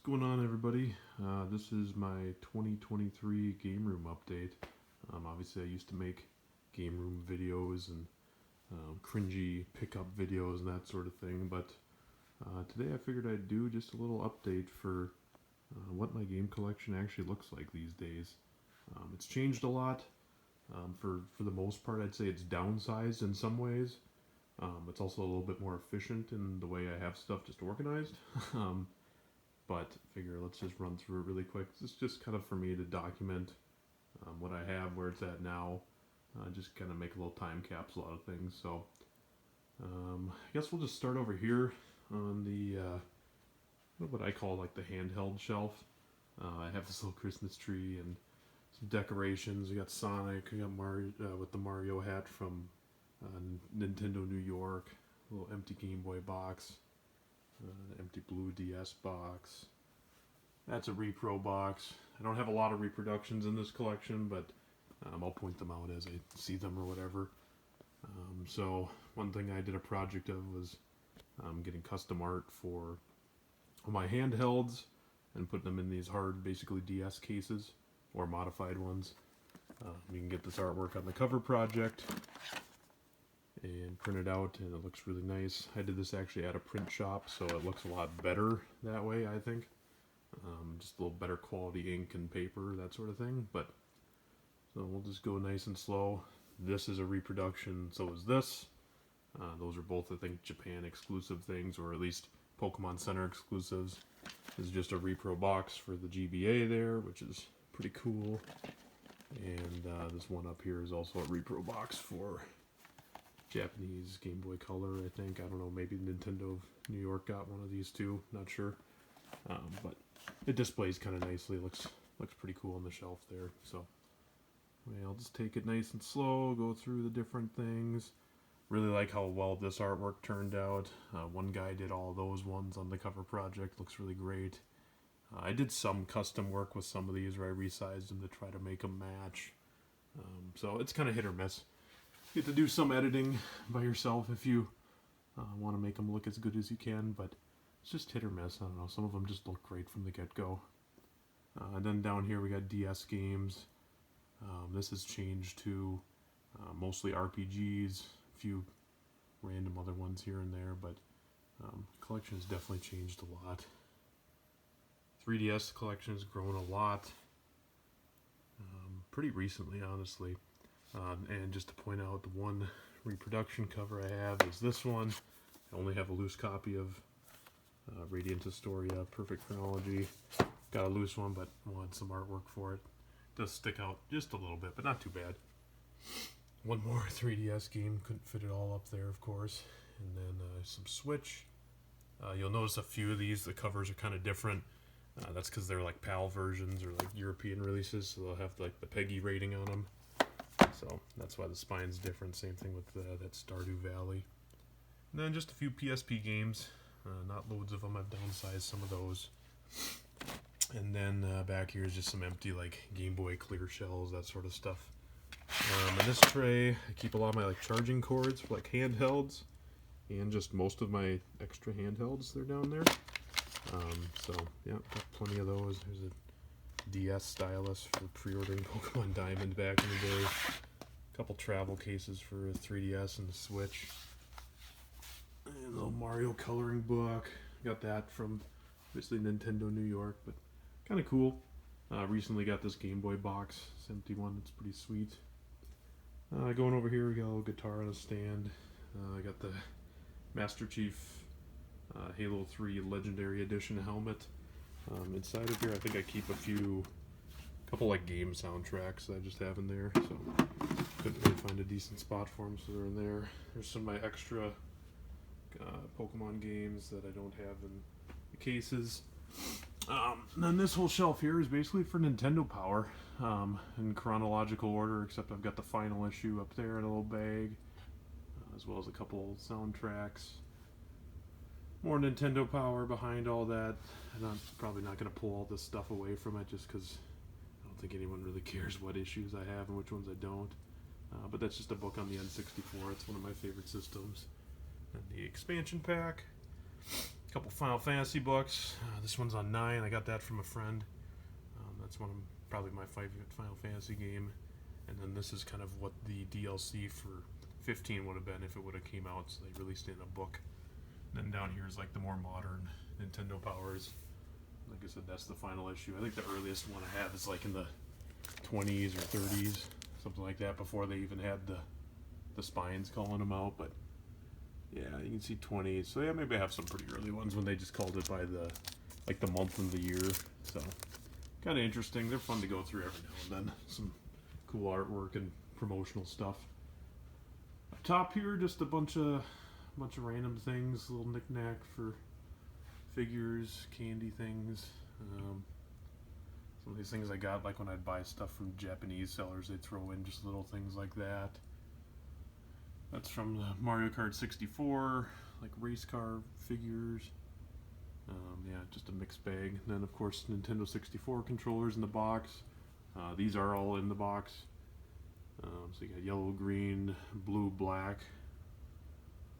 going on, everybody? This is my 2023 Game Room update. Obviously, I used to make Game Room videos and cringy pickup videos and that sort of thing, but today I figured I'd do just a little update for what my game collection actually looks like these days. It's changed a lot. For the most part, I'd say it's downsized in some ways. It's also a little bit more efficient in the way I have stuff just organized. But figure let's just run through it really quick. This is just kind of for me to document what I have, where it's at now. Just kind of make a little time capsule out of things. So I guess we'll just start over here on the what I call like the handheld shelf. I have this little Christmas tree and some decorations. We got Sonic. We got Mario with the Mario hat from Nintendo New York. A little empty Game Boy box. Empty blue DS box. That's a repro box. I don't have a lot of reproductions in this collection, but I'll point them out as I see them or whatever. So one thing I did a project of was getting custom art for my handhelds and putting them in these hard, basically DS cases or modified ones. You can get this artwork on the cover project and print it out, and it looks really nice. I did this actually at a print shop, so it looks a lot better that way, I think. Just a little better quality ink and paper, that sort of thing. But so we'll just go nice and slow. This is a reproduction, so is this. Those are both, I think, Japan exclusive things, or at least Pokemon Center exclusives. This is just a repro box for the GBA there, which is pretty cool. And this one up here is also a repro box for Japanese Game Boy Color, I think. I don't know, maybe Nintendo of New York got one of these too, not sure. But it displays kind of nicely, looks pretty cool on the shelf there. So I'll just take it nice and slow, go through the different things. Really like how well this artwork turned out. One guy did all those ones on the cover project, looks really great. I did some custom work with some of these where I resized them to try to make them match. So it's kind of hit or miss. You get to do some editing by yourself if you want to make them look as good as you can, but it's just hit or miss. I don't know, some of them just look great from the get-go. And then down here we got DS games. This has changed to mostly RPGs, a few random other ones here and there, but collection has definitely changed a lot. 3DS collection has grown a lot, pretty recently, honestly. And just to point out, the one reproduction cover I have is this one. I only have a loose copy of Radiant Historia, Perfect Chronology. Got a loose one, but wanted some artwork for it. Does stick out just a little bit, but not too bad. One more 3DS game, couldn't fit it all up there, of course. And then some Switch. You'll notice a few of these, the covers are kind of different. That's because they're like PAL versions or like European releases, so they'll have like the PEGI rating on them. So that's why the spine's different. Same thing with that Stardew Valley. And then just a few PSP games. Not loads of them. I've downsized some of those. And then back here is just some empty like Game Boy clear shells, that sort of stuff. In this tray, I keep a lot of my like charging cords for like handhelds, and just most of my extra handhelds. They're down there. So yeah, got plenty of those. There's a DS stylus for pre-ordering Pokemon Diamond back in the day. A couple travel cases for 3DS and the Switch. And a little Mario coloring book. Got that from obviously Nintendo New York, but kind of cool. Recently got this Game Boy box. It's empty one. It's pretty sweet. Going over here, we got a little guitar on a stand. I got the Master Chief Halo 3 Legendary Edition helmet. Inside of here, I think I keep a couple like game soundtracks that I just have in there. So couldn't really find a decent spot for them, so they're in there. There's some of my extra Pokemon games that I don't have in the cases. And then this whole shelf here is basically for Nintendo Power, in chronological order, except I've got the final issue up there in a little bag, as well as a couple soundtracks. More Nintendo Power behind all that, and I'm probably not going to pull all this stuff away from it just because I don't think anyone really cares what issues I have and which ones I don't. But that's just a book on the N64. It's one of my favorite systems. And the expansion pack. couple Final Fantasy books. This one's on 9. I got that from a friend. That's probably my favorite Final Fantasy game. And then this is kind of what the DLC for 15 would have been if it would have came out. So they released it in a book. And then down here is like the more modern Nintendo powers. Like I said, that's the final issue. I think the earliest one I have is like in the 20s or 30s, something like that, before they even had the spines calling them out. But yeah, you can see 20s. So yeah, maybe I have some pretty early ones when they just called it by the month and the year. So kind of interesting. They're fun to go through every now and then. Some cool artwork and promotional stuff. Up top here, just a bunch of random things, little knick-knack for figures, candy things. Some of these things I got like when I'd buy stuff from Japanese sellers, they'd throw in just little things like that. That's from the Mario Kart 64, like race car figures. Yeah, just a mixed bag. And then of course Nintendo 64 controllers in the box. These are all in the box. So you got yellow, green, blue, black,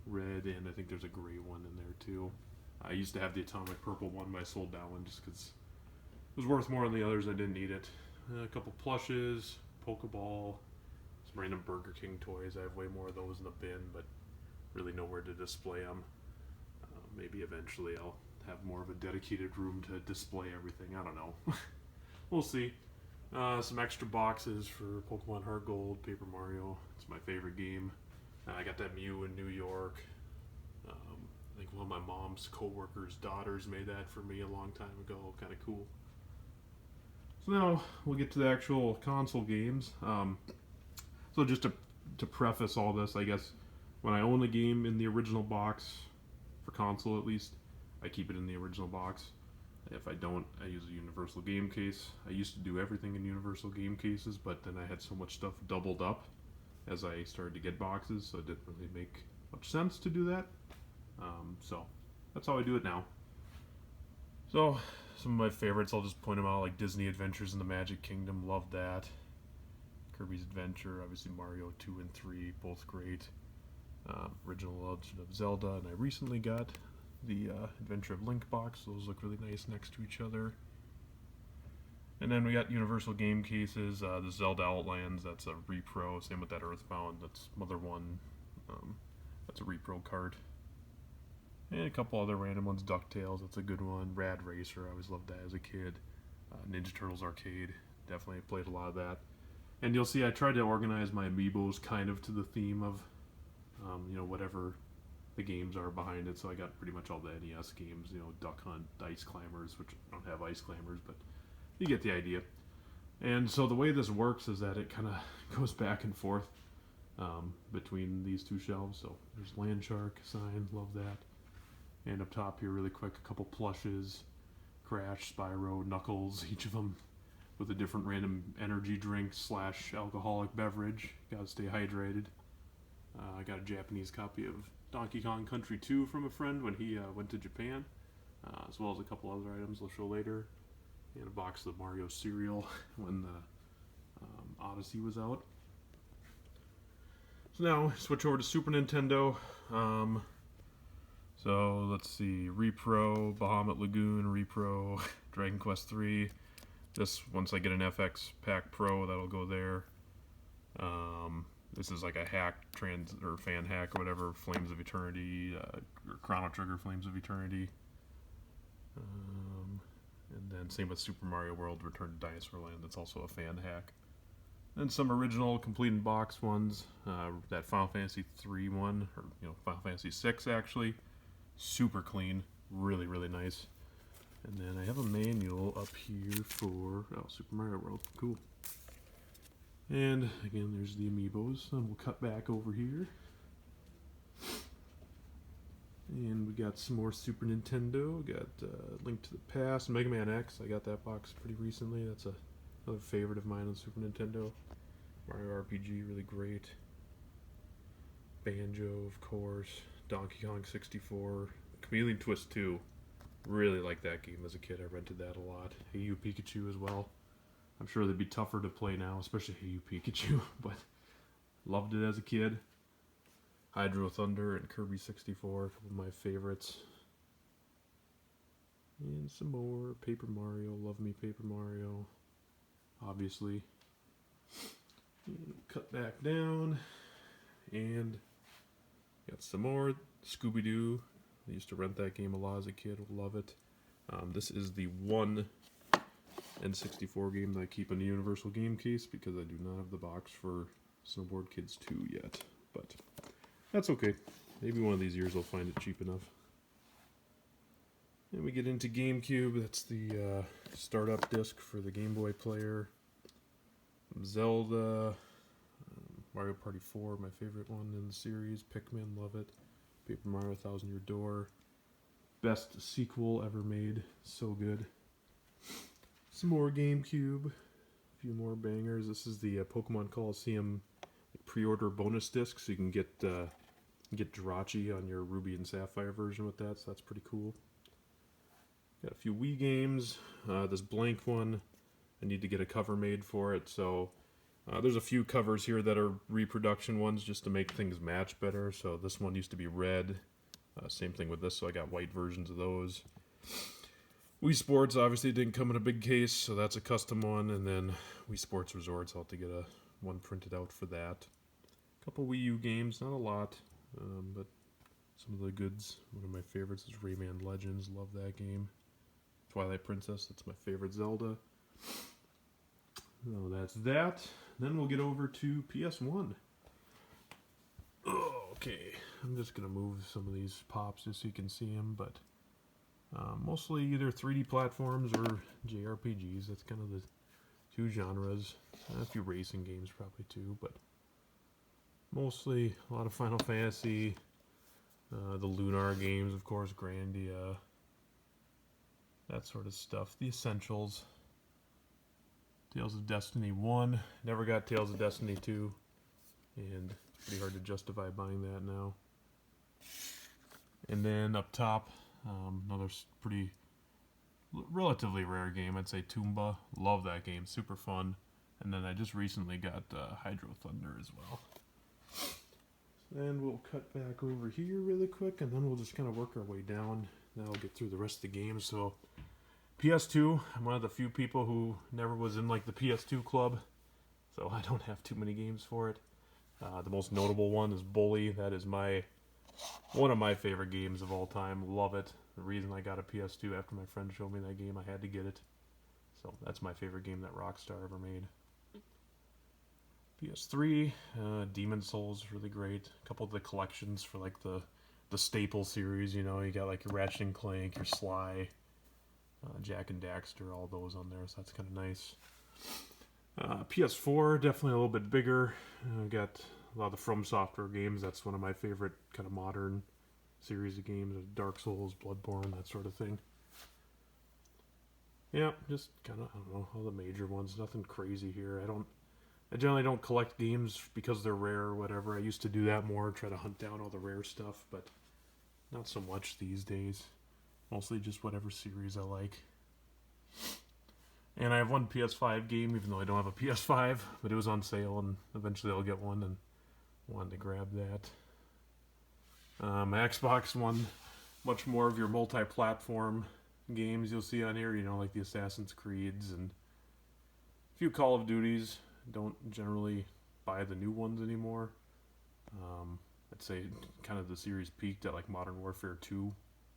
red, and I think there's a gray one in there too. I used to have the atomic purple one, but I sold that one just because it was worth more than the others. I didn't need it. A couple plushes, Pokeball, some random Burger King toys. I have way more of those in the bin, but really nowhere to display them. Maybe eventually I'll have more of a dedicated room to display everything. I don't know. We'll see. Some extra boxes for Pokemon Heart Gold, Paper Mario. It's my favorite game. I got that Mew in New York. I think one of my mom's co-workers' daughters made that for me a long time ago. Kind of cool. So now we'll get to the actual console games. So just to preface all this, I guess, when I own a game in the original box, for console at least, I keep it in the original box. If I don't, I use a universal game case. I used to do everything in universal game cases, but then I had so much stuff doubled up as I started to get boxes, so it didn't really make much sense to do that. So that's how I do it now. So some of my favorites, I'll just point them out, like Disney Adventures in the Magic Kingdom, love that. Kirby's Adventure, obviously Mario 2 and 3, both great. Original Legend of Zelda, and I recently got the Adventure of Link box. Those look really nice next to each other. And then we got Universal game cases. The Zelda Outlands, that's a repro. Same with that Earthbound, that's Mother 1. That's a repro card. And a couple other random ones. DuckTales, that's a good one. Rad Racer, I always loved that as a kid. Ninja Turtles Arcade, definitely played a lot of that. And you'll see I tried to organize my amiibos kind of to the theme of, whatever the games are behind it. So I got pretty much all the NES games, Duck Hunt, Ice Climbers, which don't have Ice Climbers, but you get the idea. And so the way this works is that it kind of goes back and forth between these two shelves. So there's Landshark sign, love that. And up top here, really quick, a couple plushes, Crash, Spyro, Knuckles, each of them with a different random energy drink / alcoholic beverage. Gotta stay hydrated. I got a Japanese copy of Donkey Kong Country 2 from a friend when he went to Japan, as well as a couple other items I'll show later. And a box of the Mario cereal when the Odyssey was out. So now, switch over to Super Nintendo. So let's see, Repro, Bahamut Lagoon, Repro, Dragon Quest 3. This, once I get an FX Pack Pro, that'll go there. This is like a hack, or fan hack or whatever, Flames of Eternity, or Chrono Trigger Flames of Eternity. And then same with Super Mario World Return to Dinosaur Land, that's also a fan hack. And some original complete in box ones, that Final Fantasy 3 one, or Final Fantasy 6 actually, super clean, really, really nice. And then I have a manual up here for Super Mario World, cool. And again, there's the amiibos, and we'll cut back over here. And we got some more Super Nintendo. We got Link to the Past, Mega Man X. I got that box pretty recently. That's another favorite of mine on Super Nintendo. Mario RPG, really great. Banjo, of course. Donkey Kong 64. Chameleon Twist 2. Really liked that game as a kid. I rented that a lot. Hey You Pikachu as well. I'm sure they'd be tougher to play now, especially Hey You Pikachu, but loved it as a kid. Hydro Thunder and Kirby 64, a couple of my favorites. And some more Paper Mario. Love me Paper Mario. Obviously. And cut back down. And got some more Scooby-Doo. I used to rent that game a lot as a kid. Love it. This is the one N64 game that I keep in the Universal Game Case because I do not have the box for Snowboard Kids 2 yet. But that's okay. Maybe one of these years I'll find it cheap enough. And we get into GameCube. That's the startup disc for the Game Boy player. Zelda, Mario Party 4, my favorite one in the series. Pikmin, love it. Paper Mario Thousand Year Door. Best sequel ever made. So good. Some more GameCube. A few more bangers. This is the Pokemon Coliseum pre-order bonus disc, so you can get Jirachi on your Ruby and Sapphire version with that, so that's pretty cool. Got a few Wii games. This blank one, I need to get a cover made for it, so there's a few covers here that are reproduction ones just to make things match better. So this one used to be red. Same thing with this, so I got white versions of those. Wii Sports obviously didn't come in a big case, so that's a custom one. And then Wii Sports Resorts, I'll have to get one printed out for that. A couple Wii U games, not a lot, but some of the goods. One of my favorites is Rayman Legends, love that game. Twilight Princess, that's my favorite Zelda. So that's that. Then we'll get over to PS1. Oh, okay, I'm just going to move some of these pops just so you can see them, but mostly either 3D platforms or JRPGs. That's kind of the two genres. A few racing games probably too, but mostly a lot of Final Fantasy, the Lunar games, of course, Grandia, that sort of stuff. The Essentials. Tales of Destiny 1. Never got Tales of Destiny 2, and it's pretty hard to justify buying that now. And then up top, another pretty relatively rare game, I'd say Toomba. Love that game, super fun. And then I just recently got Hydro Thunder as well. Then we'll cut back over here really quick, and then we'll just kind of work our way down. Then I'll get through the rest of the games. So PS2, I'm one of the few people who never was in like the PS2 club, so I don't have too many games for it. The most notable one is Bully. That is one of my favorite games of all time. Love it. The reason I got a PS2 after my friend showed me that game, I had to get it. So that's my favorite game that Rockstar ever made. PS3, Demon Souls, really great. A couple of the collections for like the staple series, you know, you got like your Ratchet and Clank, your Sly, Jak and Daxter, all those on there, so that's kind of nice. PS4, definitely a little bit bigger. Got a lot of the From Software games. That's one of my favorite kind of modern series of games. Dark Souls, Bloodborne, that sort of thing. Yeah, just kind of, I don't know, all the major ones. Nothing crazy here. I generally don't collect games because they're rare or whatever. I used to do that more, try to hunt down all the rare stuff, but not so much these days. Mostly just whatever series I like. And I have one PS5 game, even though I don't have a PS5, but it was on sale, and eventually I'll get one, and wanted to grab that. My Xbox One, much more of your multi-platform games you'll see on here, you know, like the Assassin's Creeds and a few Call of Duties. Don't generally buy the new ones anymore. I'd say kind of the series peaked at like Modern Warfare 2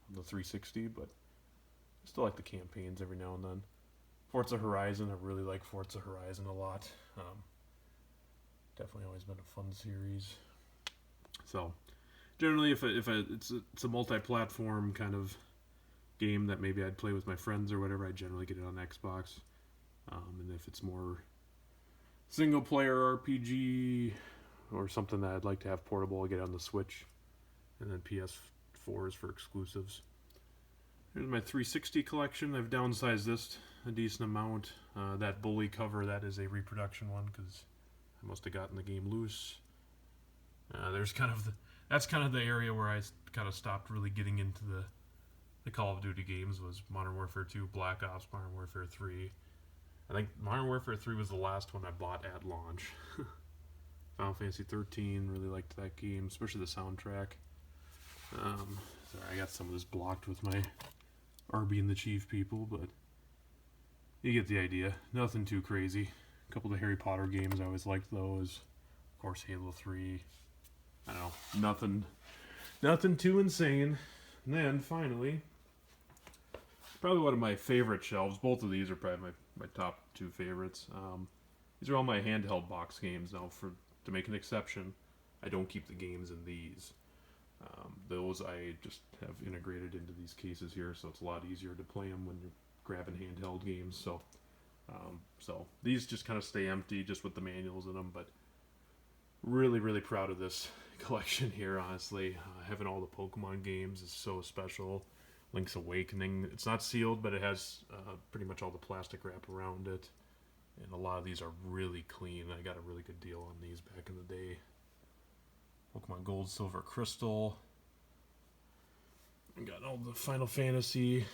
on the 360, but I still like the campaigns every now and then. Forza Horizon, I really like Forza Horizon a lot. Definitely always been a fun series. So generally, if it's a multi-platform kind of game that maybe I'd play with my friends or whatever, I generally get it on Xbox. And if it's more single-player RPG or something that I'd like to have portable, I'll get it on the Switch. And then PS4 is for exclusives. Here's my 360 collection. I've downsized this a decent amount. That Bully cover, that is a reproduction one because I must have gotten the game loose. That's kind of the area where I kind of stopped really getting into the Call of Duty games, was Modern Warfare 2, Black Ops, Modern Warfare 3. I think Modern Warfare 3 was the last one I bought at launch. Final Fantasy 13, really liked that game, especially the soundtrack. Sorry, I got some of this blocked with my Arby and the Chief people, but you get the idea. Nothing too crazy. A couple of the Harry Potter games, I always liked those. Of course, Halo 3. I don't know, nothing too insane. And then finally, probably one of my favorite shelves. Both of these are probably my top two favorites. These are all my handheld box games. Now, to make an exception, I don't keep the games in these. Those I just have integrated into these cases here, so it's a lot easier to play them when you're grabbing handheld games. So these just kind of stay empty, just with the manuals in them. But really, really proud of this collection here. Honestly, having all the Pokemon games is so special. Link's Awakening, it's not sealed, but it has pretty much all the plastic wrap around it. And a lot of these are really clean. I got a really good deal on these back in the day. Pokemon Gold, Silver, Crystal. I got all the Final Fantasy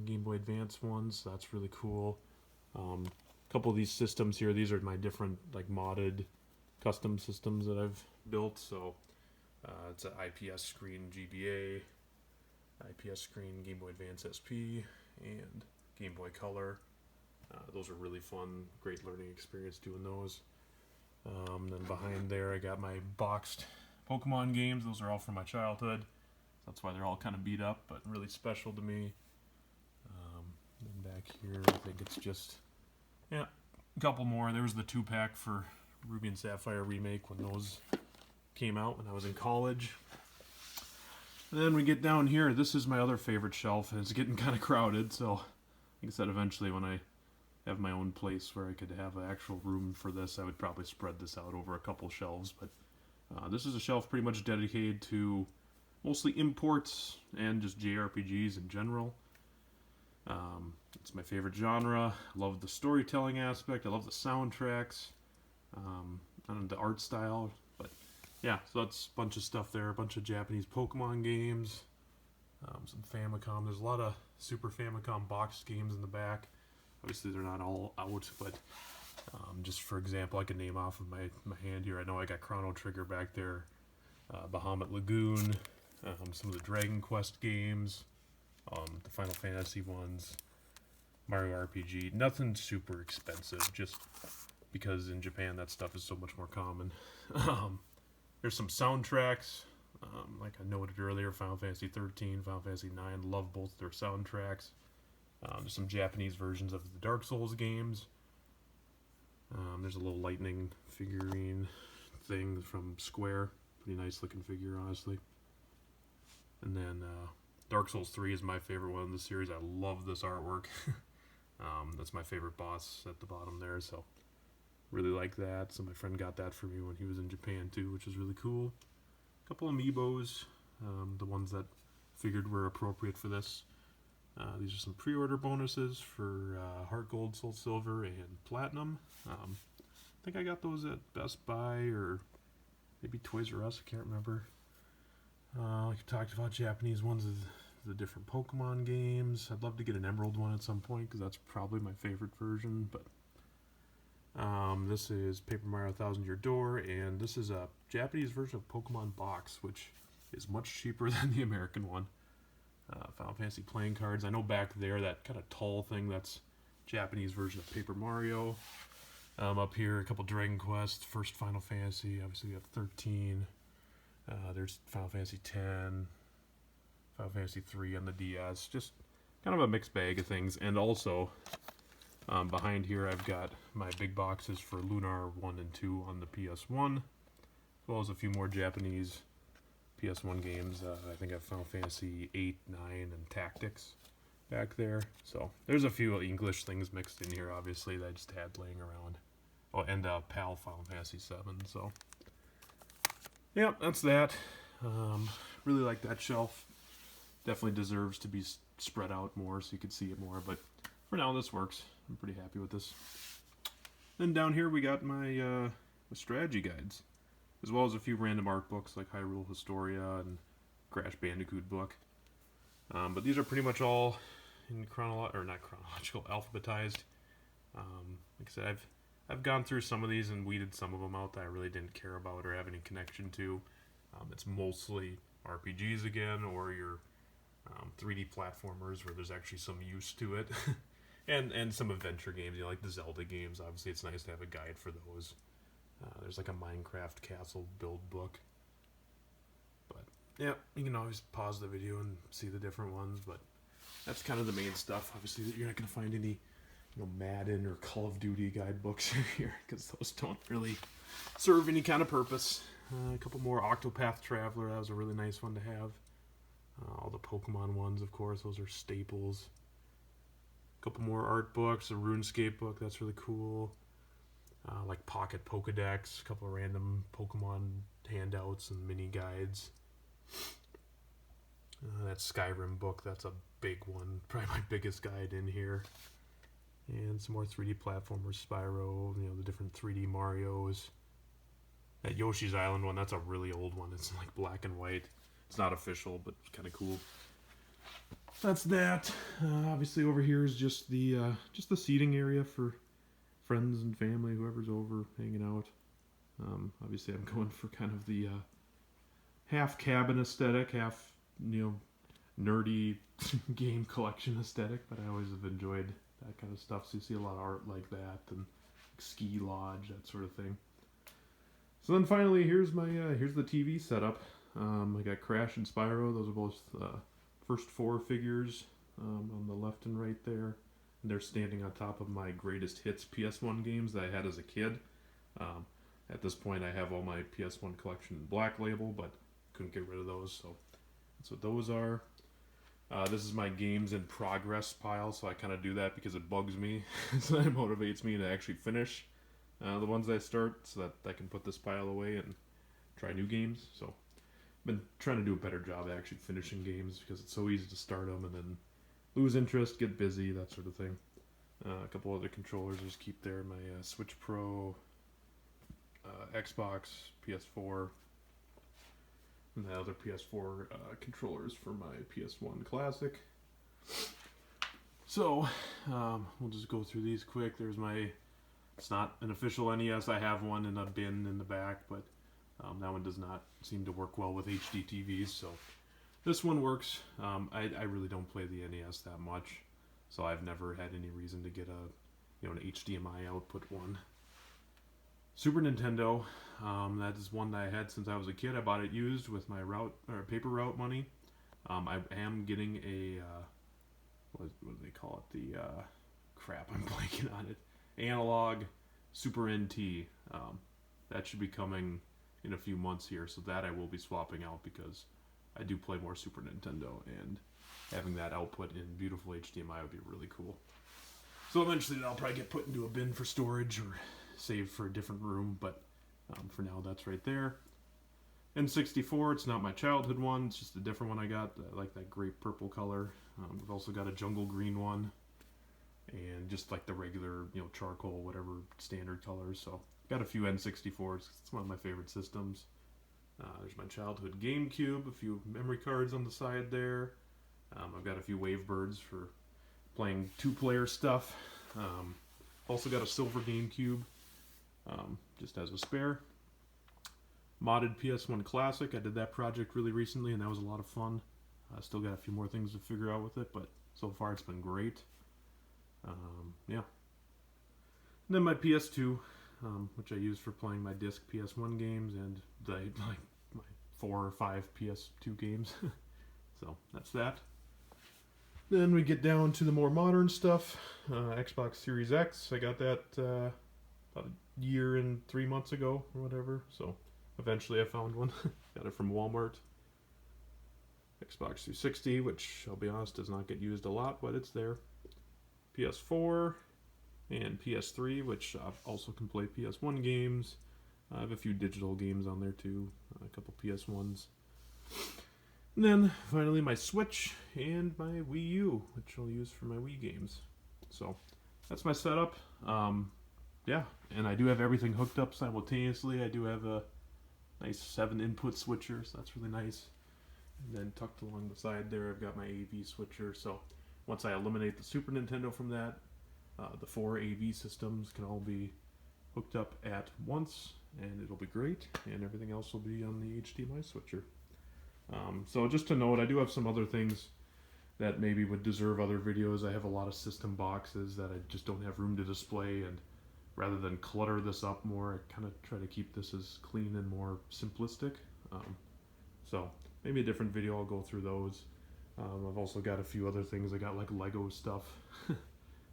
Game Boy Advance ones. So that's really cool. A couple of these systems here. These are my different like modded custom systems that I've built. So it's an IPS screen GBA, IPS screen Game Boy Advance SP, and Game Boy Color. Those are really fun, great learning experience doing those. Then behind there I got my boxed Pokemon games. Those are all from my childhood. That's why they're all kind of beat up, but really special to me. Then back here I think it's just, a couple more. There was the 2-pack for Ruby and Sapphire Remake when those came out when I was in college. And then we get down here. This is my other favorite shelf, and it's getting kind of crowded, so like I said, eventually when I have my own place where I could have an actual room for this, I would probably spread this out over a couple shelves. But this is a shelf pretty much dedicated to mostly imports and just JRPGs in general. It's my favorite genre. I love the storytelling aspect. I love the soundtracks. And the art style. But yeah, so that's a bunch of stuff there. A bunch of Japanese Pokemon games. Some Famicom. There's a lot of Super Famicom boxed games in the back. Obviously, they're not all out, but just for example, I can name off of my hand here. I know I got Chrono Trigger back there, Bahamut Lagoon, some of the Dragon Quest games, the Final Fantasy ones, Mario RPG. Nothing super expensive, just because in Japan that stuff is so much more common. There's some soundtracks, like I noted earlier, Final Fantasy 13, Final Fantasy 9, love both their soundtracks. There's some Japanese versions of the Dark Souls games. There's a little lightning figurine thing from Square. Pretty nice looking figure, honestly. And then Dark Souls 3 is my favorite one in the series. I love this artwork. That's my favorite boss at the bottom there, so really like that. So my friend got that for me when he was in Japan too, which is really cool. A couple amiibos, the ones that figured were appropriate for this. These are some pre-order bonuses for Heart Gold, Soul Silver, and Platinum. I think I got those at Best Buy or maybe Toys R Us. I can't remember. Like I talked about, Japanese ones of the different Pokemon games. I'd love to get an Emerald one at some point because that's probably my favorite version. But this is Paper Mario 1000 Year Door, and this is a Japanese version of Pokemon Box, which is much cheaper than the American one. Final Fantasy playing cards. I know back there, that kind of tall thing, that's Japanese version of Paper Mario. Up here, a couple Dragon Quest, first Final Fantasy. Obviously, we have 13. There's Final Fantasy 10, Final Fantasy 3 on the DS. Just kind of a mixed bag of things. And also, behind here, I've got my big boxes for Lunar 1 and 2 on the PS1, as well as a few more Japanese PS1 games. I think I have Final Fantasy 8, 9, and Tactics back there. So there's a few English things mixed in here, obviously, that I just had laying around. Oh, and PAL Final Fantasy 7. So, yeah, that's that. Really like that shelf. Definitely deserves to be spread out more so you can see it more. But for now, this works. I'm pretty happy with this. Then down here, we got my strategy guides, as well as a few random art books like Hyrule Historia and Crash Bandicoot book. But these are pretty much all in not chronological, alphabetized. Like I said, I've gone through some of these and weeded some of them out that I really didn't care about or have any connection to. It's mostly RPGs again, or your 3D platformers where there's actually some use to it, and some adventure games, like the Zelda games. Obviously, it's nice to have a guide for those. There's like a Minecraft castle build book. But yeah, you can always pause the video and see the different ones. But that's kind of the main stuff. Obviously, you're not going to find any, Madden or Call of Duty guidebooks here because those don't really serve any kind of purpose. A couple more Octopath Traveler. That was a really nice one to have. All the Pokemon ones, of course, those are staples. A couple more art books. A RuneScape book. That's really cool. Like Pocket Pokedex. A couple of random Pokemon handouts and mini guides. That Skyrim book. That's a big one. Probably my biggest guide in here. And some more 3D platformers, Spyro, the different 3D Marios. That Yoshi's Island one, that's a really old one. It's like black and white. It's not official, but it's kind of cool. That's that. Obviously over here is just the seating area for friends and family, whoever's over hanging out. Obviously I'm going for kind of the half cabin aesthetic, half, nerdy game collection aesthetic, but I always have enjoyed that kind of stuff. So you see a lot of art like that, and ski lodge, that sort of thing. So then finally, here's the TV setup. I got Crash and Spyro. Those are both first 4 figures on the left and right there. And they're standing on top of my greatest hits PS1 games that I had as a kid. At this point, I have all my PS1 collection in Black Label, but couldn't get rid of those. So that's what those are. This is my games in progress pile, so I kind of do that because it bugs me. So it motivates me to actually finish the ones I start, so that I can put this pile away and try new games. So I've been trying to do a better job at actually finishing games because it's so easy to start them and then lose interest, get busy, that sort of thing. A couple other controllers just keep there. My Switch Pro, Xbox, PS4, and the other PS4 controllers for my PS1 Classic. So, we'll just go through these quick. There's it's not an official NES. I have one in a bin in the back, but that one does not seem to work well with HD TVs, so this one works. I really don't play the NES that much, so I've never had any reason to get an HDMI output one. Super Nintendo, that is one that I had since I was a kid. I bought it used with my paper route money. I am getting a what do they call it? The crap, I'm blanking on it. Analog Super NT. That should be coming in a few months here, so that I will be swapping out because I do play more Super Nintendo, and having that output in beautiful HDMI would be really cool. So eventually that'll probably get put into a bin for storage or saved for a different room, but for now that's right there. N64, it's not my childhood one, it's just a different one I got. I like that great purple color. We've also got a jungle green one, and just like the regular, charcoal, whatever standard colors. So got a few N64s. It's one of my favorite systems. There's my childhood GameCube, a few memory cards on the side there. I've got a few Wavebirds for playing 2-player stuff. Also got a silver GameCube, just as a spare. Modded PS1 Classic. I did that project really recently, and that was a lot of fun. I still got a few more things to figure out with it, but so far it's been great. Yeah. And then my PS2, which I use for playing my disc PS1 games and my 4 or 5 PS2 games. So that's that. Then we get down to the more modern stuff. Xbox Series X. I got that about a year and 3 months ago or whatever. So eventually I found one. Got it from Walmart. Xbox 360, which I'll be honest does not get used a lot, but it's there. PS4 and PS3, which also can play PS1 games. I have a few digital games on there too, a couple PS1s. And then finally my Switch and my Wii U, which I'll use for my Wii games. So that's my setup. Yeah, and I do have everything hooked up simultaneously. I do have a nice 7-input switcher, so that's really nice. And then tucked along the side there, I've got my AV switcher. So once I eliminate the Super Nintendo from that, the 4 AV systems can all be hooked up at once, and it'll be great. And everything else will be on the HDMI switcher. So just to note, I do have some other things that maybe would deserve other videos. I have a lot of system boxes that I just don't have room to display, and rather than clutter this up more, I kind of try to keep this as clean and more simplistic. So maybe a different video, I'll go through those. I've also got a few other things. I got like Lego stuff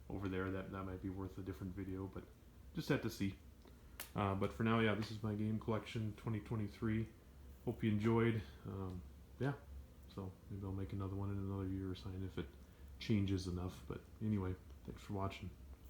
over there that might be worth a different video, but just have to see. But for now, yeah, this is my game collection 2023. Hope you enjoyed. Yeah, so maybe I'll make another one in another year or something if it changes enough. But anyway, thanks for watching.